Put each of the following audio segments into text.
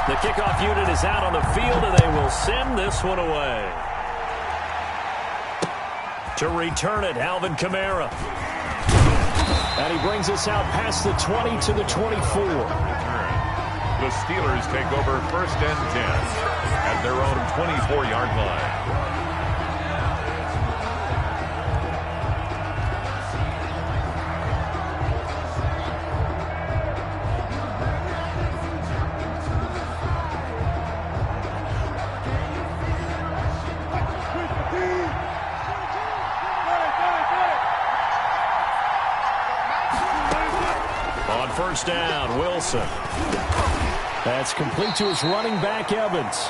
The kickoff unit is out on the field, and they will send this one away. To return it, Alvin Kamara. And he brings us out past the 20 to the 24. The Steelers take over 1st and 10 at their own 24-yard line. On 1st down, Wilson. That's complete to his running back, Evans.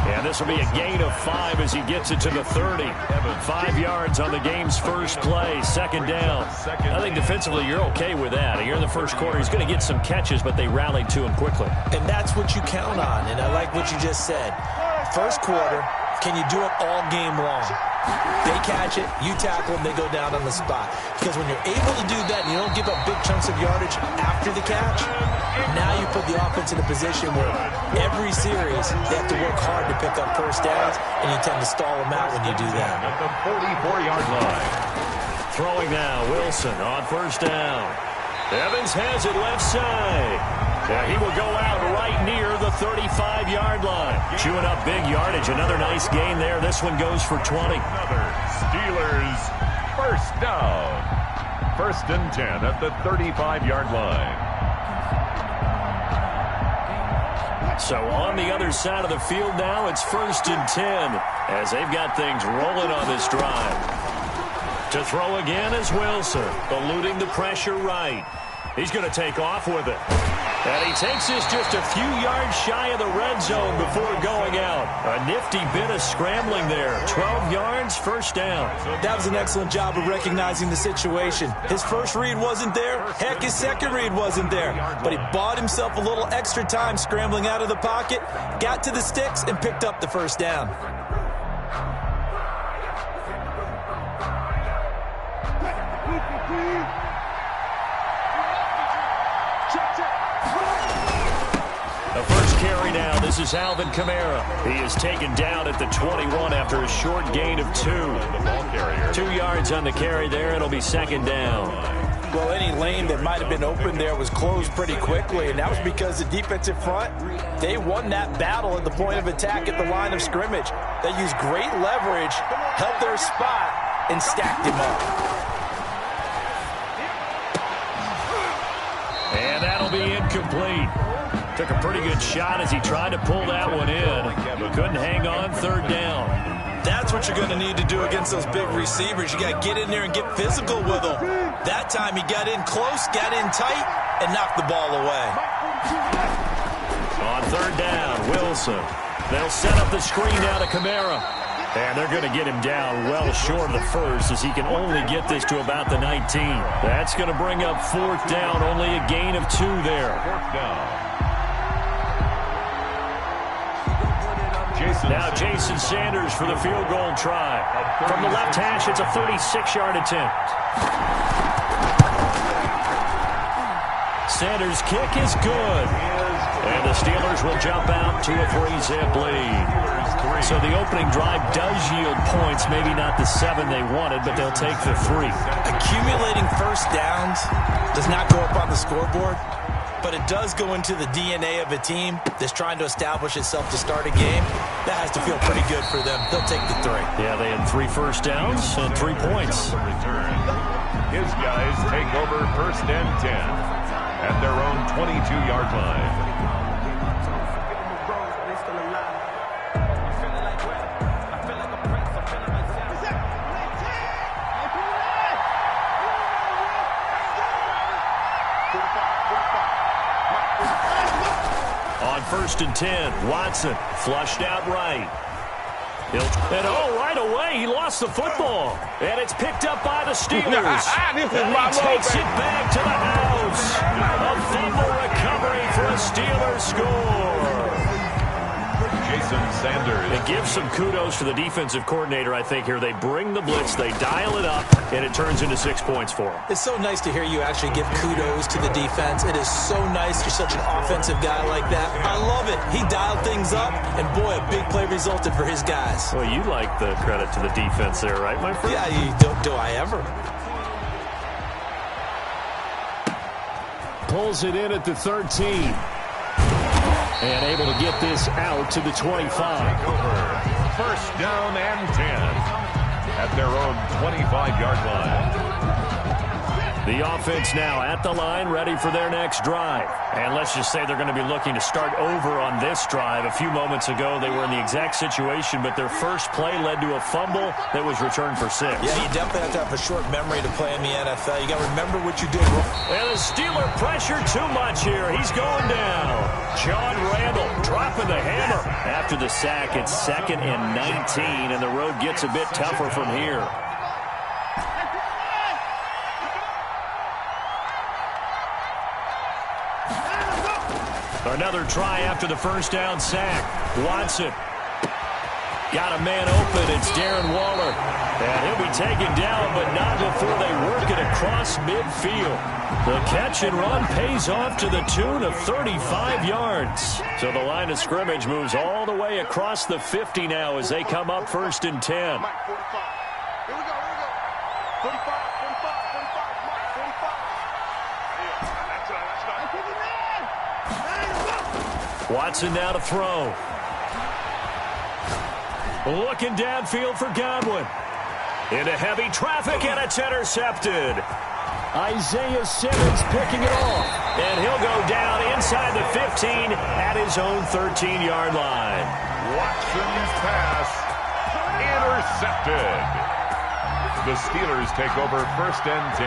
And this will be a gain of 5 as he gets it to the 30. 5 yards on the game's first play, 2nd down. I think defensively you're okay with that. Here in the first quarter, he's going to get some catches, but they rallied to him quickly. And that's what you count on, and I like what you just said. First quarter, can you do it all game long? They catch it, you tackle them, they go down on the spot. Because when you're able to do that and you don't give up big chunks of yardage after the catch, now you put the offense in a position where every series they have to work hard to pick up 1st downs, and you tend to stall them out when you do that. At the 44-yard line. Throwing now, Wilson on 1st down. Evans has it left side. He will go out right near the 35-yard line. Chewing up big yardage. Another nice gain there. This one goes for 20. Another Steelers 1st down. 1st and 10 at the 35-yard line. So on the other side of the field now, it's 1st and 10 as they've got things rolling on this drive. To throw again is Wilson, eluding the pressure right. He's going to take off with it. And he takes this just a few yards shy of the red zone before going out. A nifty bit of scrambling there. 12 yards, 1st down. That was an excellent job of recognizing the situation. His first read wasn't there. Heck, his second read wasn't there. But he bought himself a little extra time scrambling out of the pocket, got to the sticks, and picked up the 1st down. The first carry now. This is Alvin Kamara. He is taken down at the 21 after a short gain of 2. 2 yards on the carry there. It'll be 2nd down. Well, any lane that might have been open there was closed pretty quickly, and that was because the defensive front, they won that battle at the point of attack at the line of scrimmage. They used great leverage, held their spot, and stacked him up. And that'll be incomplete. Took a pretty good shot as he tried to pull that one in, but couldn't hang on 3rd down. That's what you're going to need to do against those big receivers. You got to get in there and get physical with them. That time he got in close, got in tight, and knocked the ball away. On 3rd down, Wilson. They'll set up the screen now to Kamara. And they're going to get him down well short of the 1st as he can only get this to about the 19. That's going to bring up 4th down, only a gain of 2 there. 4th down. Now Jason Sanders for the field goal try. From the left hash, it's a 36-yard attempt. Sanders' kick is good. And the Steelers will jump out to a 3-zip lead. So the opening drive does yield points, maybe not the 7 they wanted, but they'll take the 3. Accumulating 1st downs does not go up on the scoreboard, but it does go into the DNA of a team that's trying to establish itself to start a game. That has to feel pretty good for them. They'll take the 3. Yeah, they had 3 1st downs and 3 points. His guys take over 1st and 10 at their own 22-yard line. On 1st and 10, Watson flushed out right. And right away, he lost the football. And it's picked up by the Steelers. And he takes it back to the house. A fumble recovery for a Steelers score. Sanders. It gives some kudos to the defensive coordinator, I think, here. They bring the blitz, they dial it up, and it turns into 6 points for them. It's so nice to hear you actually give kudos to the defense. It is so nice. You're such an offensive guy like that. I love it. He dialed things up, and boy, a big play resulted for his guys. Well, you like the credit to the defense there, right, my friend? Yeah, do I ever? Pulls it in at the 13. And able to get this out to the 25. First down and 10 at their own 25-yard line. The offense now at the line, ready for their next drive. And let's just say they're going to be looking to start over on this drive. A few moments ago, they were in the exact situation, but their first play led to a fumble that was returned for 6. Yeah, you definitely have to have a short memory to play in the NFL. You got to remember what you did wrong. And the Steeler pressure too much here. He's going down. John Randall dropping the hammer. After the sack, it's 2nd and 19, and the road gets a bit tougher from here. Another try after the first down sack. Watson got a man open. It's Darren Waller. And he'll be taken down, but not before they work it across midfield. The catch and run pays off to the tune of 35 yards. So the line of scrimmage moves all the way across the 50 now as they come up 1st and 10. Watson now to throw. Looking downfield for Godwin. Into heavy traffic, and it's intercepted. Isaiah Simmons picking it off. And he'll go down inside the 15 at his own 13-yard line. Watson's pass intercepted. The Steelers take over 1st and 10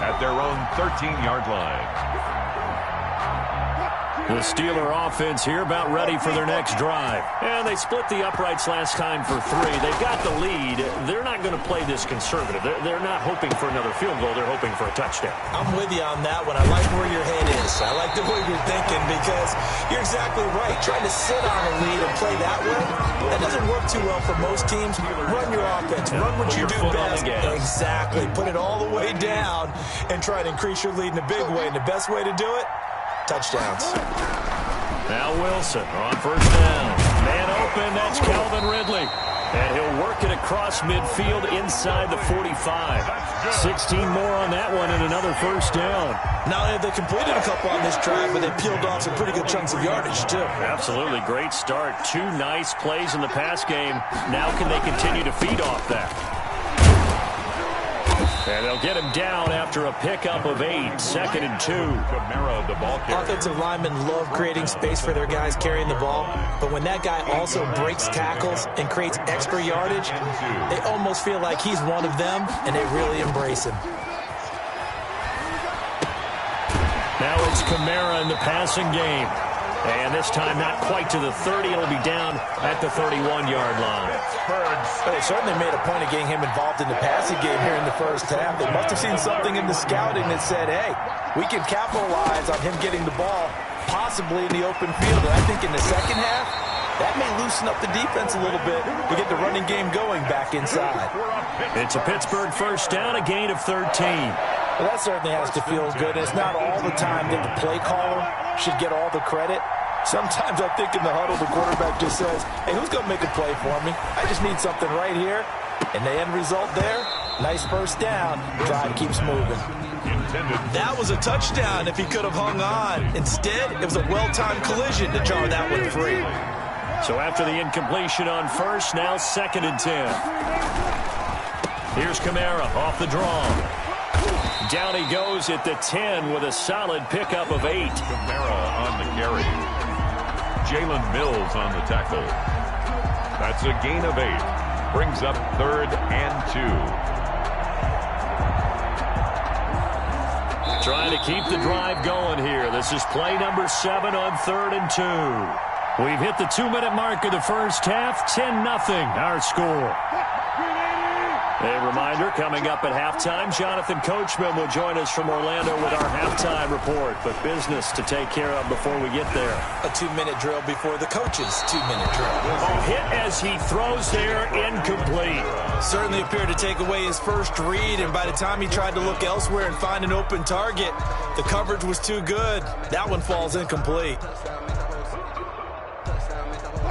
at their own 13-yard line. The Steeler offense here about ready for their next drive. And they split the uprights last time for 3. They've got the lead. They're not going to play this conservative. They're not hoping for another field goal. They're hoping for a touchdown. I'm with you on that one. I like where your head is. I like the way you're thinking because you're exactly right. Trying to sit on a lead and play that way, that doesn't work too well for most teams. Run your offense. Run what you do best. Exactly. Put it all the way down and try to increase your lead in a big way. And the best way to do it, touchdowns. Now Wilson on 1st down. Man open, that's Calvin Ridley. And he'll work it across midfield inside the 45. 16 more on that one and another 1st down. Not only have they completed a couple on this drive, but they peeled off some pretty good chunks of yardage, too. Absolutely. Great start. 2 nice plays in the pass game. Now can they continue to feed off that? And they'll get him down after a pickup of 8. 2nd and 2. Kamara, the ball carrier. Offensive linemen love creating space for their guys carrying the ball. But when that guy also breaks tackles and creates extra yardage, they almost feel like he's one of them, and they really embrace him. Now it's Kamara in the passing game. And this time not quite to the 30. It'll be down at the 31-yard line. They certainly made a point of getting him involved in the passing game here in the first half. They must have seen something in the scouting that said, hey, we can capitalize on him getting the ball possibly in the open field. And I think in the second half, that may loosen up the defense a little bit to get the running game going back inside. It's a Pittsburgh 1st down, a gain of 13. Well, that certainly has to feel good. It's not all the time that the play caller should get all the credit. Sometimes I think in the huddle, the quarterback just says, hey, who's going to make a play for me? I just need something right here. And the end result there, nice 1st down. Drive keeps moving. That was a touchdown if he could have hung on. Instead, it was a well-timed collision to jar that one free. So after the incompletion on 1st, now 2nd and 10. Here's Kamara off the draw. Down he goes at the 10 with a solid pickup of 8. Kamara on the carry. Jalen Mills on the tackle. That's a gain of 8. Brings up 3rd and 2. Trying to keep the drive going here. This is play number 7 on 3rd and 2. We've hit the 2-minute mark of the first half. 10-0 our score. A reminder, coming up at halftime, Jonathan Coachman will join us from Orlando with our halftime report. But business to take care of before we get there. A 2-minute drill before the coach's 2-minute drill. A hit as he throws there, incomplete. Certainly appeared to take away his first read, and by the time he tried to look elsewhere and find an open target, the coverage was too good. That one falls incomplete.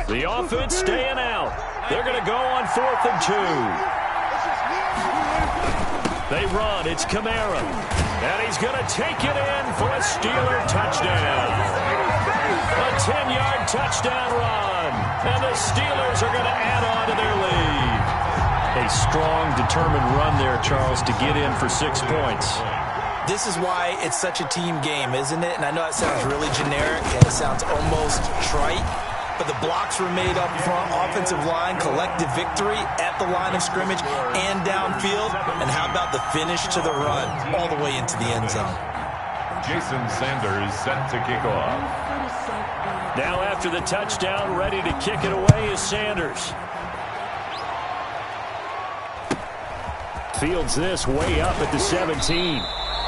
The offense staying out. They're going to go on 4th and 2. They run. It's Kamara. And he's going to take it in for a Steeler touchdown. A 10-yard touchdown run. And the Steelers are going to add on to their lead. A strong, determined run there, Charles, to get in for 6 points. This is why it's such a team game, isn't it? And I know it sounds really generic and it sounds almost trite. But the blocks were made up front, offensive line, collective victory at the line of scrimmage and downfield. And how about the finish to the run all the way into the end zone? Jason Sanders set to kick off. Now after the touchdown, ready to kick it away is Sanders. Fields this way up at the 17.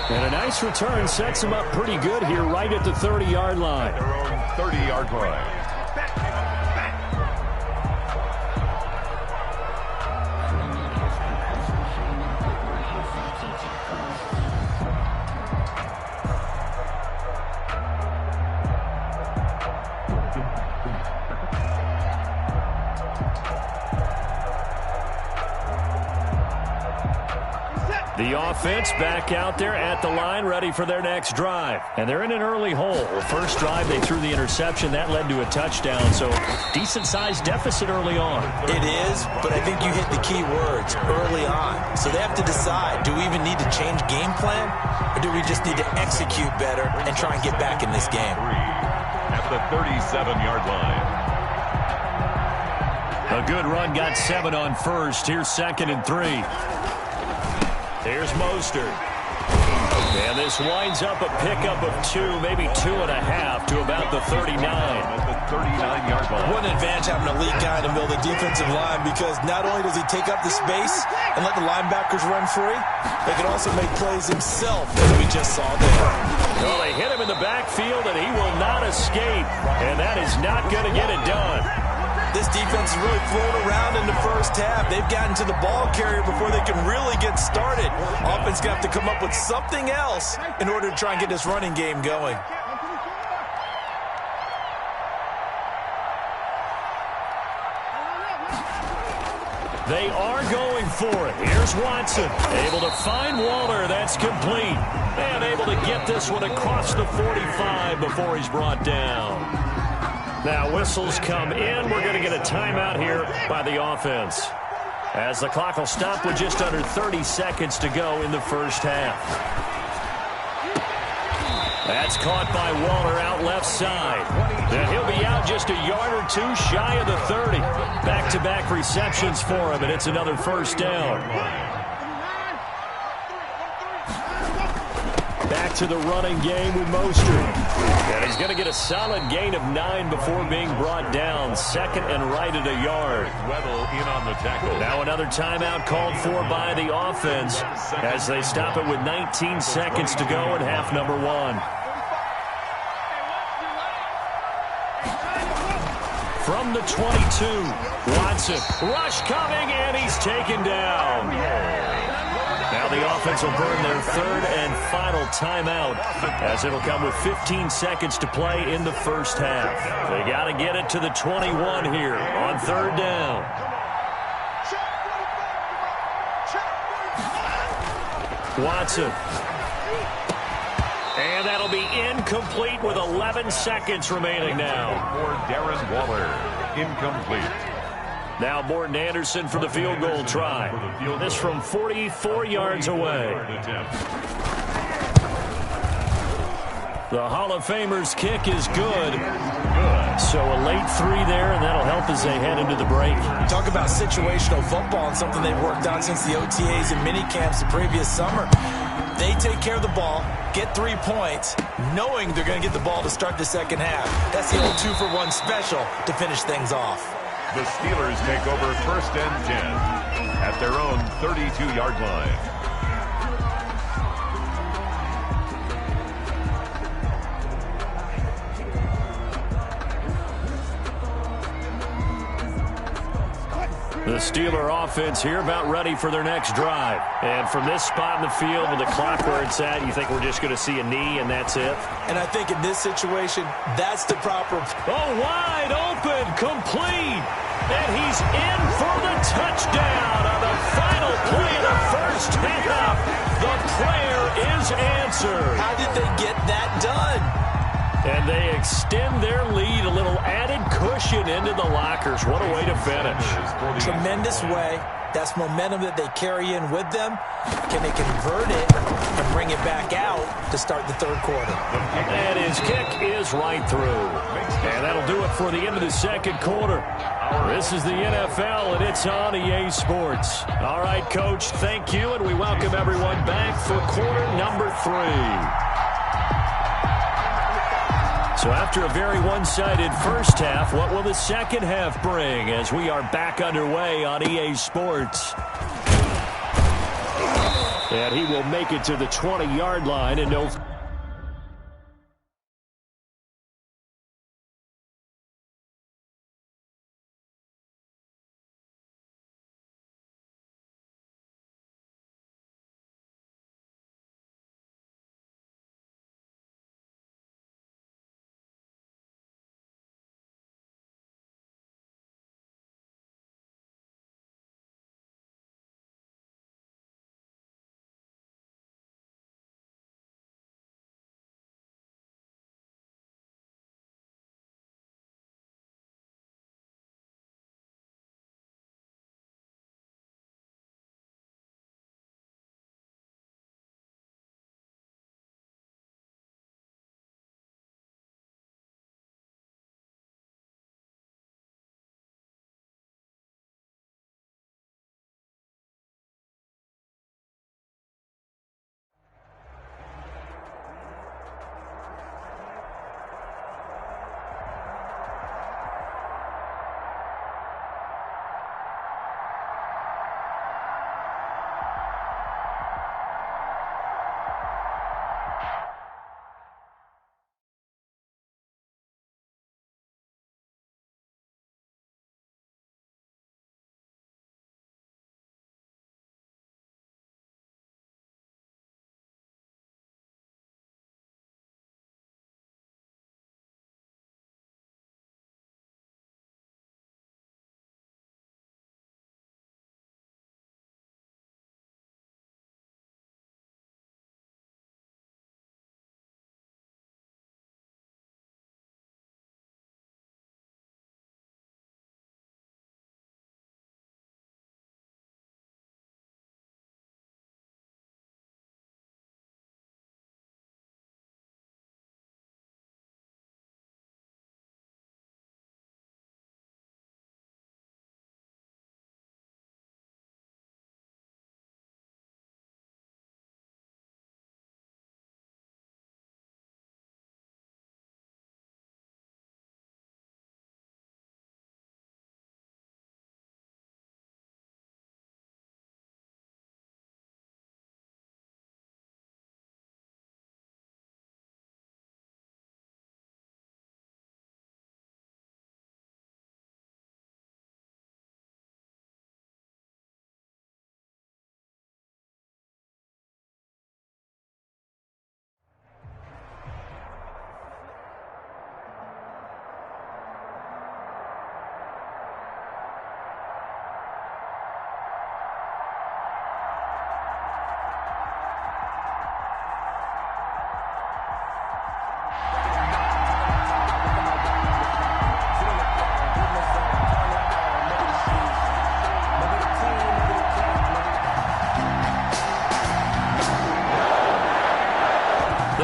And a nice return sets him up pretty good here right at the 30-yard line. Their own 30-yard line. The offense back out there at the line, ready for their next drive. And they're in an early hole. The first drive, they threw the interception. That led to a touchdown, so decent-sized deficit early on. It is, but I think you hit the key words, early on. So they have to decide, do we even need to change game plan, or do we just need to execute better and try and get back in this game? At the 37-yard line. A good run, got 7 on first. Here's 2nd and 3. Here's Mostert. And this winds up a pickup of 2, maybe 2.5 to about the 39. At the 39-yard line. What an advantage having an elite guy in the middle of the defensive line, because not only does he take up the space and let the linebackers run free, they can also make plays himself, as we just saw there. Well, they hit him in the backfield, and he will not escape. And that is not going to get it done. This defense is really thrown around in the first half. They've gotten to the ball carrier before they can really get started. Offense going to have to come up with something else in order to try and get this running game going. They are going for it. Here's Watson, able to find Waller. That's complete. And able to get this one across the 45 before he's brought down. Now whistles come in. We're going to get a timeout here by the offense, as the clock will stop with just under 30 seconds to go in the first half. That's caught by Waller out left side. And he'll be out just a yard or 2 shy of the 30. Back-to-back receptions for him, and it's another first down. Back to the running game with Mostert. And he's going to get a solid gain of 9 before being brought down. 2nd and right at a yard. Weddle in on the tackle. Now another timeout called for by the offense as they stop it with 19 seconds to go in half number 1. From the 22, Watson. Rush coming, and he's taken down. Now the offense will burn their 3rd and final timeout, as it'll come with 15 seconds to play in the first half. They got to get it to the 21 here on 3rd down. Watson. And that'll be incomplete with 11 seconds remaining now. For Darren Waller, incomplete. Now Morton Anderson for the field goal try. This from 44 yards away. The Hall of Famer's kick is good. So a late 3 there, and that'll help as they head into the break. Talk about situational football and something they've worked on since the OTAs and mini camps the previous summer. They take care of the ball, get 3 points, knowing they're going to get the ball to start the second half. That's the old 2-for-1 special to finish things off. The Steelers take over 1st and 10. at their own 32-yard line. The Steeler offense here about ready for their next drive. And from this spot in the field with the clock where it's at, you think we're just going to see a knee and that's it? And I think in this situation, that's the proper. Oh, wide open, complete. And he's in for the touchdown on the final play of the first half. The prayer is answered. How did they get that done? And they extend their lead, a little added cushion into the lockers. What a way to finish. Tremendous way. That's momentum that they carry in with them. Can they convert it and bring it back out to start the third quarter? And his kick is right through. And that'll do it for the end of the second quarter. This is the NFL, and it's on EA Sports. All right, Coach, thank you, and we welcome everyone back for quarter number 3. So after a very one-sided first half, what will the second half bring as we are back underway on EA Sports? And he will make it to the 20-yard line and no...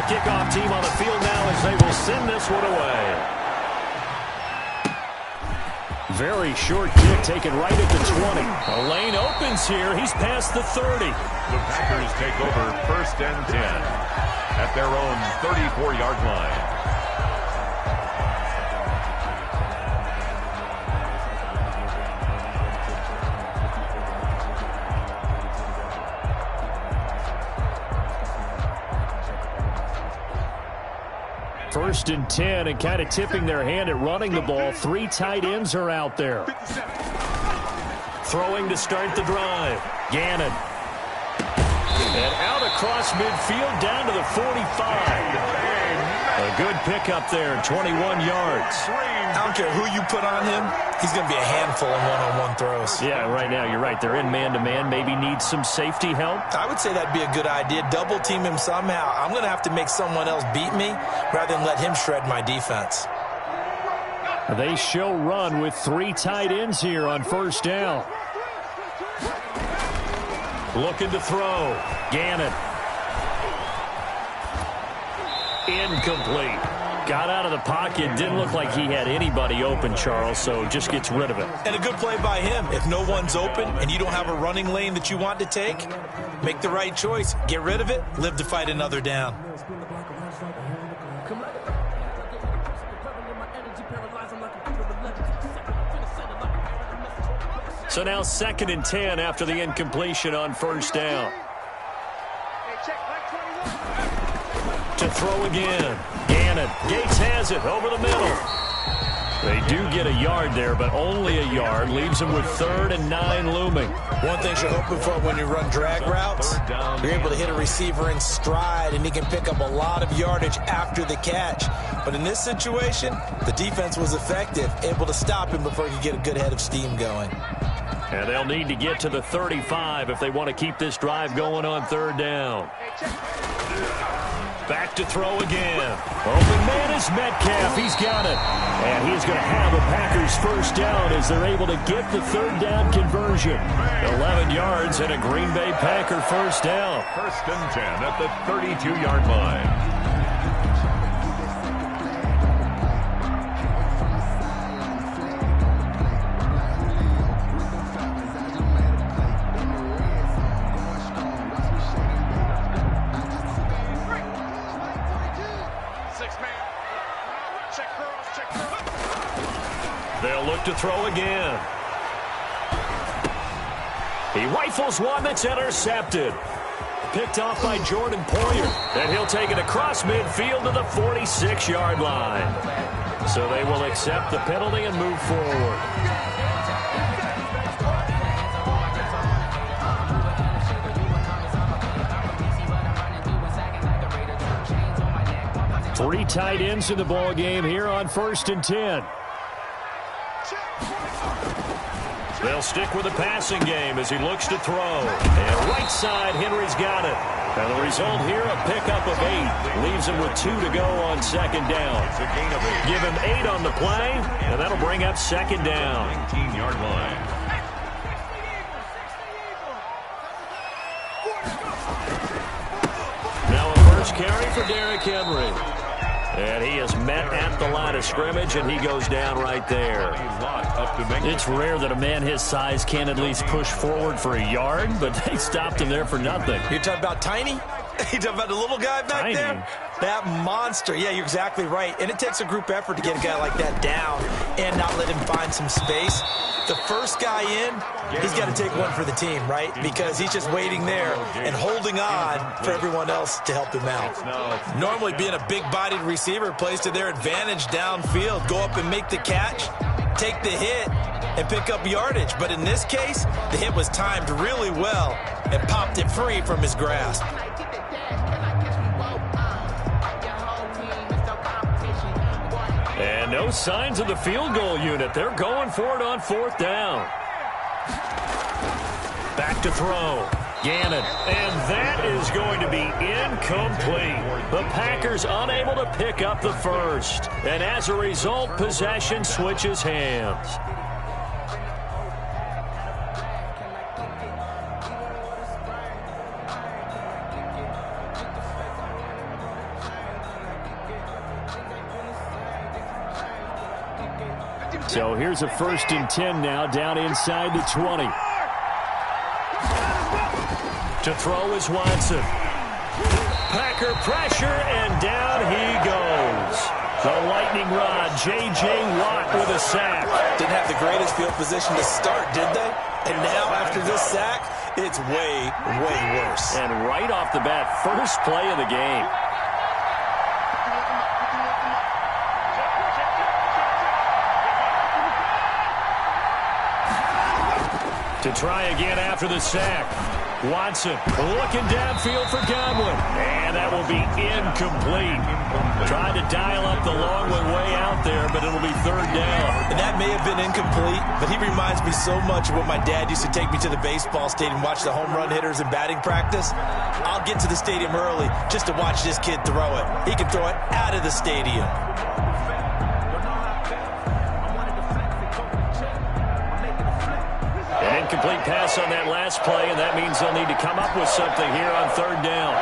Kickoff team on the field now as they will send this one away. Very short kick taken right at the 20. A lane opens here. He's past the 30. The Packers take over 1st and 10 at their own 34-yard line. 1st and 10, and kind of tipping their hand at running the ball. 3 tight ends are out there. Throwing to start the drive. Gannon. And out across midfield down to the 45. A good pickup there, 21 yards. I don't care who you put on him, he's going to be a handful in one-on-one throws. Yeah, right now you're right. They're in man-to-man. Maybe needs some safety help. I would say that'd be a good idea. Double team him somehow. I'm going to have to make someone else beat me rather than let him shred my defense. They show run with 3 tight ends here on 1st down. Looking to throw. Gannon. Incomplete. Got out of the pocket. Didn't look like he had anybody open, Charles, so just gets rid of it. And a good play by him. If no one's open and you don't have a running lane that you want to take, make the right choice. Get rid of it. Live to fight another down. So now 2nd and 10 after the incompletion on 1st down. To throw again. Gannon. Gates has it over the middle. They do get a yard there, but only a yard. Leaves them with 3rd and 9 looming. One thing you're hoping for when you run drag routes, you're able to hit a receiver in stride, and he can pick up a lot of yardage after the catch. But in this situation, the defense was effective, able to stop him before he could get a good head of steam going. And they'll need to get to the 35 if they want to keep this drive going on 3rd down. Back to throw again. Open man is Metcalf. He's got it. And he's going to have a Packers 1st down as they're able to get the 3rd down conversion. 11 yards and a Green Bay Packer 1st down. 1st and 10 at the 32-yard line. They'll look to throw again. He rifles one that's intercepted. Picked off by Jordan Poyer. And he'll take it across midfield to the 46-yard line. So they will accept the penalty and move forward. Three tight ends in the ball game here on 1st and 10. They'll stick with the passing game as he looks to throw. And right side, Henry's got it. And the result here, a pickup of 8. Leaves him with 2 to go on 2nd down. It's a gain of 8. Give him 8 on the play, and that'll bring up 2nd down. 19-yard line. Now a first carry for Derrick Henry. And he is met at the line of scrimmage, and he goes down right there. It's rare that a man his size can at least push forward for a yard, but they stopped him there for nothing. You're talking about Tiny? You talking about the little guy back there? That monster. Yeah, you're exactly right. And it takes a group effort to get a guy like that down and not let him find some space. The first guy in, he's got to take one for the team, right? Because he's just waiting there and holding on for everyone else to help him out. Normally, being a big-bodied receiver plays to their advantage downfield. Go up and make the catch, take the hit, and pick up yardage. But in this case, the hit was timed really well and popped it free from his grasp. And no signs of the field goal unit. They're going for it on 4th down. Back to throw. Gannon. And that is going to be incomplete. The Packers unable to pick up the first. And as a result, possession switches hands. So here's a 1st and 10 now, down inside the 20. To throw is Watson. Packer pressure, and down he goes. The lightning rod, J.J. Watt with a sack. Didn't have the greatest field position to start, did they? And now after this sack, it's way, way worse. And right off the bat, first play of the game. To try again after the sack. Watson looking downfield for Godwin. And that will be incomplete. Tried to dial up the long one way out there, but it'll be third down. And that may have been incomplete, but he reminds me so much of when my dad used to take me to the baseball stadium, watch the home run hitters in batting practice. I'll get to the stadium early just to watch this kid throw it. He can throw it out of the stadium. An incomplete pass on that last play, and that means they'll need to come up with something here on third down.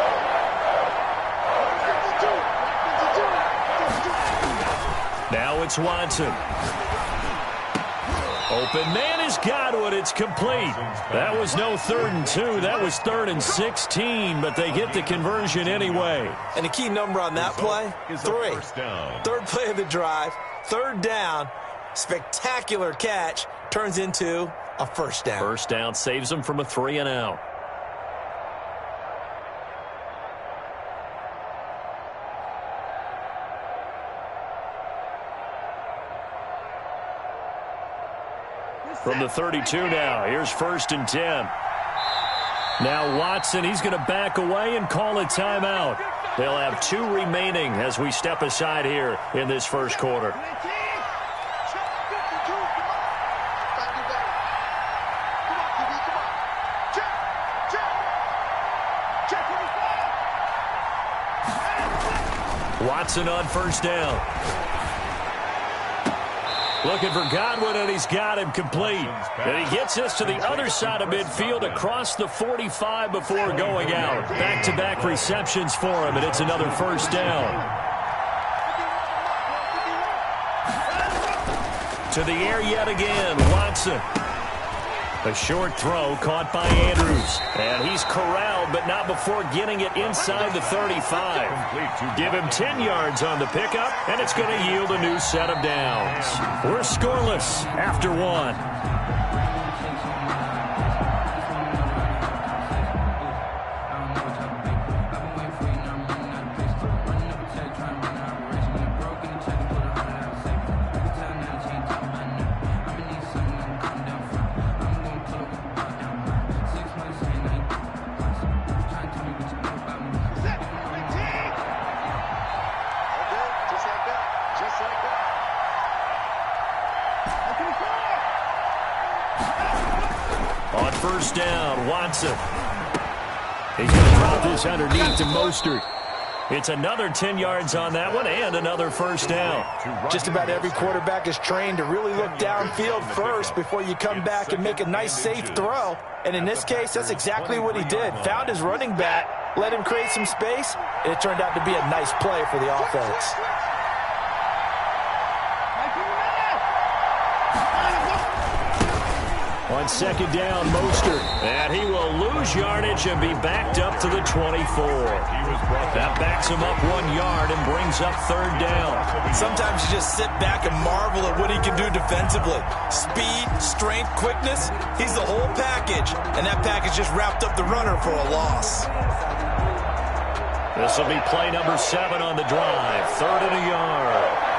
Now it's Watson. Open man is Godwin. It's complete. That was no 3rd and 2. That was 3rd and 16, but they get the conversion anyway. And the key number on that play, 3. Third play of the drive, third down, spectacular catch, turns into a first down. First down saves them from a 3 and out. From the 32 now, here's 1st and 10. Now Watson, he's going to back away and call a timeout. They'll have 2 remaining as we step aside here in this first quarter. Watson on first down. Looking for Godwin, and he's got him complete. And he gets us to the other side of midfield across the 45 before going out. Back-to-back receptions for him, and it's another first down. To the air yet again, Watson. A short throw caught by Andrews. And he's corralled, but not before getting it inside the 35. Give him 10 yards on the pickup, and it's going to yield a new set of downs. We're scoreless after 1. First down, Watson. He's going to drop this underneath to Mostert. It's another 10 yards on that one and another first down. Just about every quarterback is trained to really look downfield first before you come back and make a nice, safe throw. And in this case, that's exactly what he did. Found his running back, let him create some space, and it turned out to be a nice play for the offense. On second down, Mostert. And he will lose yardage and be backed up to the 24. That backs him up 1 yard and brings up third down. Sometimes you just sit back and marvel at what he can do defensively. Speed, strength, quickness, he's the whole package. And that package just wrapped up the runner for a loss. This will be play number 7 on the drive. 3rd and a yard.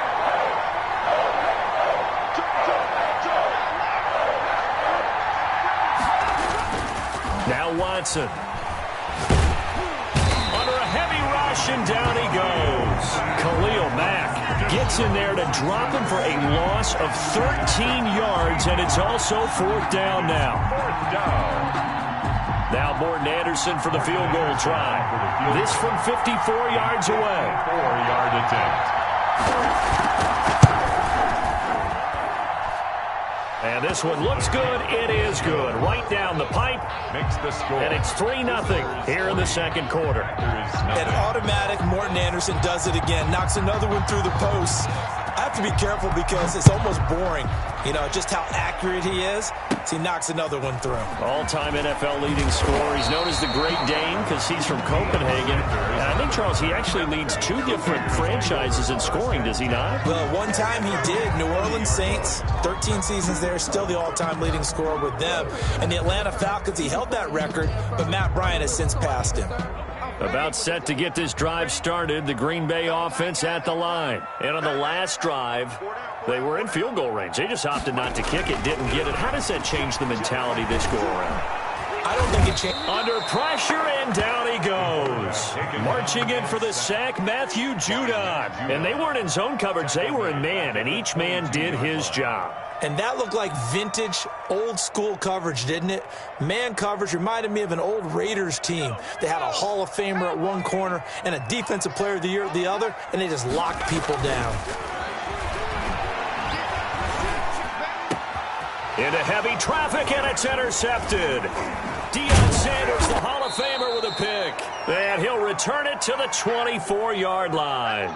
Now Watson. Under a heavy rush, and down he goes. Khalil Mack gets in there to drop him for a loss of 13 yards, and it's also 4th down now. Now Morton Anderson for the field goal try. This from 54 yards away. 4-yard attempt. And this one looks good. It is good. Right down the pipe. Makes the score. And it's 3-0 here in the second quarter. And automatic, Morton Anderson does it again. Knocks another one through the posts. I have to be careful because it's almost boring, you know, just how accurate he is. So he knocks another one through. All-time NFL leading scorer. He's known as the Great Dane because he's from Copenhagen. And I think, Charles, he actually leads 2 different franchises in scoring, does he not? Well, one time he did. New Orleans Saints, 13 seasons there, still the all-time leading scorer with them. And the Atlanta Falcons, he held that record, but Matt Bryant has since passed him. About set to get this drive started. The Green Bay offense at the line. And on the last drive, They were in field goal range. They just opted not to kick it, didn't get it. How does that change the mentality this go-around? I don't think it changed. Under pressure, and down he goes. Marching in for the sack, Matthew Judon. And they weren't in zone coverage. They were in man, and each man did his job. And that looked like vintage, old-school coverage, didn't it? Man coverage reminded me of an old Raiders team. They had a Hall of Famer at one corner and a Defensive Player of the Year at the other, and they just locked people down. Into heavy traffic, and it's intercepted. Deion Sanders, the Hall of Famer, with a pick. And he'll return it to the 24-yard line.